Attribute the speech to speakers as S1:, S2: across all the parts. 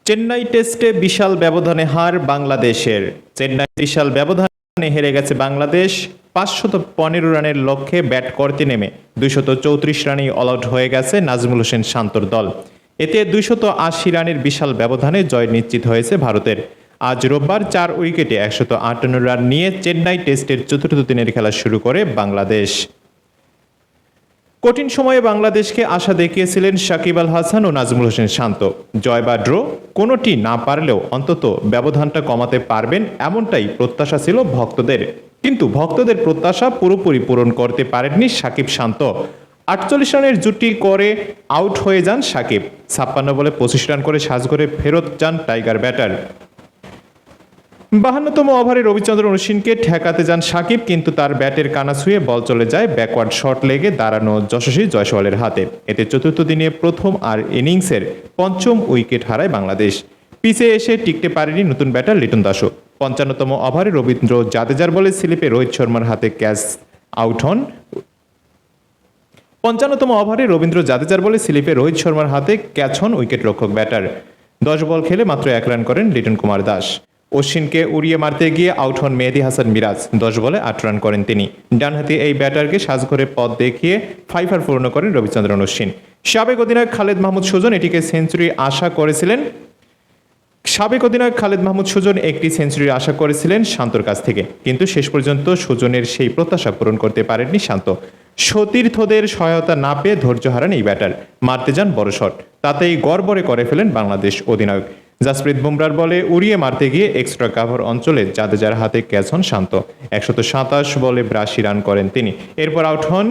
S1: চেন্নাই টেস্টে বিশাল ব্যবধানে হার বাংলাদেশের। চেন্নাই বিশাল ব্যবধানে হেরে গেছে বাংলাদেশ। 515 রানের লক্ষ্যে ব্যাট করতে নেমে 234 রানেই অল আউট হয়ে গেছে নাজমুল হোসেন শান্তর দল। এতে 280 রানের বিশাল ব্যবধানে জয় নিশ্চিত হয়েছে ভারতের। আজ রোববার 4 উইকেটে 158 রান নিয়ে চেন্নাই টেস্টের চতুর্থ দিনের খেলা শুরু করে বাংলাদেশ। কঠিন সময়ে বাংলাদেশকে আশা দেখিয়েছিলেন সাকিব আল হাসান ও নাজমুল হোসেন শান্ত। জয় বা ড্র কোনোটি না পারলেও অন্তত ব্যবধানটা কমাতে পারবেন এমনটাই প্রত্যাশা ছিল ভক্তদের। কিন্তু ভক্তদের প্রত্যাশা পুরোপুরি পূরণ করতে পারেননি সাকিব শান্ত। 48 রানের জুটি করে আউট হয়ে যান সাকিব। 56 বলে 25 রান করে সাজঘরে ফেরত যান টাইগার ব্যাটার। 52তম ওভারে রবিচন্দ্রন অশ্বিনকে ঠেকাতে যান সাকিব, কিন্তু তার ব্যাটের কানা ছুঁয়ে বল চলে যায় ব্যাকওয়ার্ড শট লেগে দাঁড়ানো যশস্বী জয়সওয়ালের হাতে। এতে চতুর্থ দিনে প্রথম আর ইনিংসের পঞ্চম উইকেট হারায় বাংলাদেশ। পিছে এসে টিকতে পারেনি নতুন ব্যাটার লিটন দাসও। 55তম ওভারে রবীন্দ্র জাদেজার বলে স্লিপে রোহিত শর্মার হাতে ক্যাচ আউট হন। 55তম ওভারে রবীন্দ্র জাদেজার বলে স্লিপে রোহিত শর্মার হাতে ক্যাচ হন উইকেট রক্ষক ব্যাটার। 10 বল খেলে মাত্র 1 রান করেন লিটন কুমার দাস। অশ্বিনকে উড়িয়ে মারতে গিয়ে আউট হন মেহেদী হাসান মিরাজ। 10 বলে 8 রান করেন তিনি। ডানহাতি এই ব্যাটারকে সাজঘরে পথ দেখিয়ে ফাইফার পূর্ণ করেন রবিচন্দ্রন অশ্বিন। সাবেক অধিনায়ক খালেদ মাহমুদ সুজন এটিকে সেঞ্চুরি আশা করেছিলেন। একটি সেঞ্চুরির আশা করেছিলেন শান্তর কাছ থেকে, কিন্তু শেষ পর্যন্ত সুজনের সেই প্রত্যাশা পূরণ করতে পারেননি শান্ত। সতীর্থদের সহায়তা না পেয়ে ধৈর্য হারান এই ব্যাটার। মারতে যান বড় শট, তাতেই গড়বড়ে করে ফেলেন বাংলাদেশ অধিনায়ক। জাসপ্রীত বুমরার বলে উড়িয়ে মারতে গিয়ে এক্সট্রা কাভার অঞ্চলে জাদেজার হাতে ক্যাচ হন শান্ত। 127 বলে 82 রান করেন তিনি। এরপর আউট হন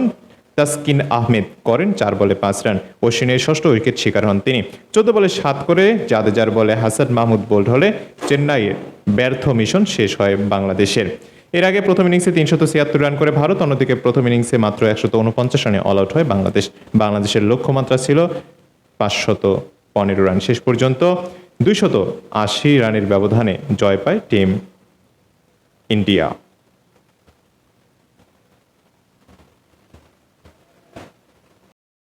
S1: তাসকিন আহমেদ, করেন 4 বলে 5 রান। অশ্বিনের ষষ্ঠ উইকেট শিকার হন তিনি। 14 বলে 7 করে জাদেজার বলে হাসান মাহমুদ বোল্ড হলে চেন্নাইয়ের ব্যর্থ মিশন শেষ হয় বাংলাদেশের। এর আগে প্রথম ইনিংসে 376 রান করে ভারত, অন্যদিকে প্রথম ইনিংসে মাত্র 149 রানে অল আউট হয় বাংলাদেশ। বাংলাদেশের লক্ষ্যমাত্রা ছিল 515 রান। শেষ পর্যন্ত 280 রানের ব্যবধানে জয় পায় টিম ইন্ডিয়া।